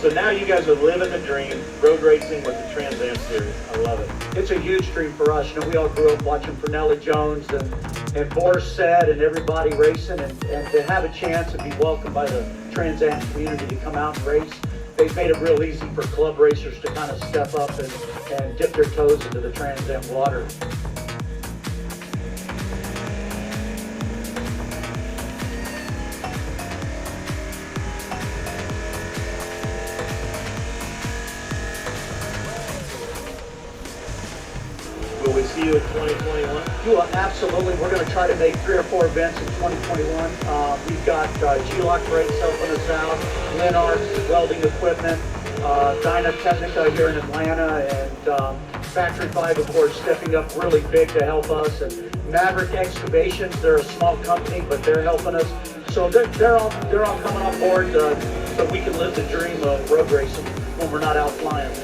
So now you guys are living the dream, road racing with the TransAm series. I love it. It's a huge dream for us. You know, we all grew up watching Fernelli Jones and Boris Said and everybody racing, and to have a chance and be welcomed by the TransAm community to come out and race. They've made it real easy for club racers to kind of step up and dip their toes into the TransAm water. Will we see you in 2021? Well, absolutely. We're going to try to make 3 or 4 events in 2021. We've got G-loc brakes helping us out, Linarts, welding equipment, Dynatechnica here in Atlanta, and Factory 5, of course, stepping up really big to help us. And Maverick Excavations, they're a small company, but they're helping us. So they're all coming on board so we can live the dream of road racing when we're not out flying.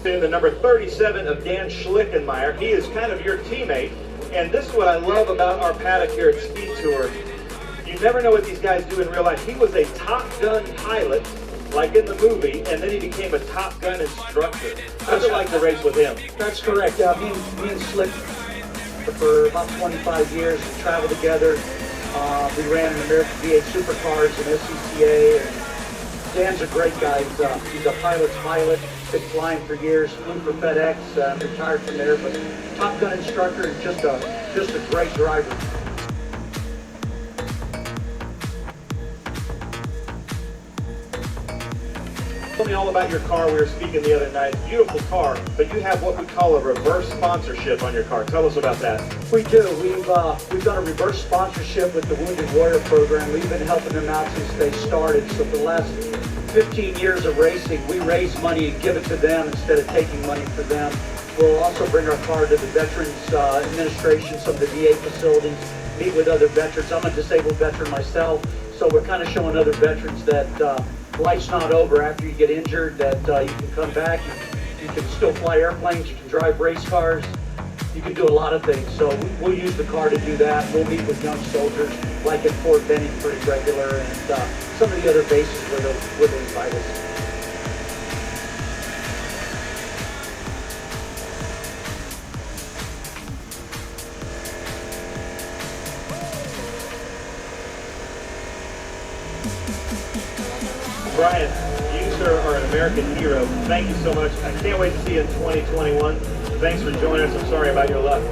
In the number 37 of Dan Schlickenmeyer. He is kind of your teammate, and this is what I love about our paddock here at Speed Tour. You never know what these guys do in real life. He was a Top Gun pilot, like in the movie, and then he became a Top Gun instructor. How'd you like to race with him? That's correct. Me and Slick for about 25 years, we traveled together. We ran in American V8 Supercars and SCCA. And Dan's a great guy. He's a pilot's pilot. Been flying for years. Flew for FedEx. Retired from there, but Top Gun instructor and just a great driver. Tell me all about your car. We were speaking the other night. Beautiful car, but you have what we call a reverse sponsorship on your car. Tell us about that. We do. We've done a reverse sponsorship with the Wounded Warrior program. We've been helping them out since they started. So for the last 15 years of racing, we raise money and give it to them instead of taking money for them. We'll also bring our car to the Veterans Administration, some of the VA facilities, meet with other veterans. I'm a disabled veteran myself, so we're kind of showing other veterans that life's not over after you get injured, that you can come back, you can still fly airplanes, you can drive race cars, you can do a lot of things. So we'll use the car to do that. We'll meet with young soldiers, like at Fort Benning pretty regular, and some of the other bases where they invite us. Brion, you, sir, are an American hero. Thank you so much. I can't wait to see you in 2021. Thanks for joining us. I'm sorry about your luck.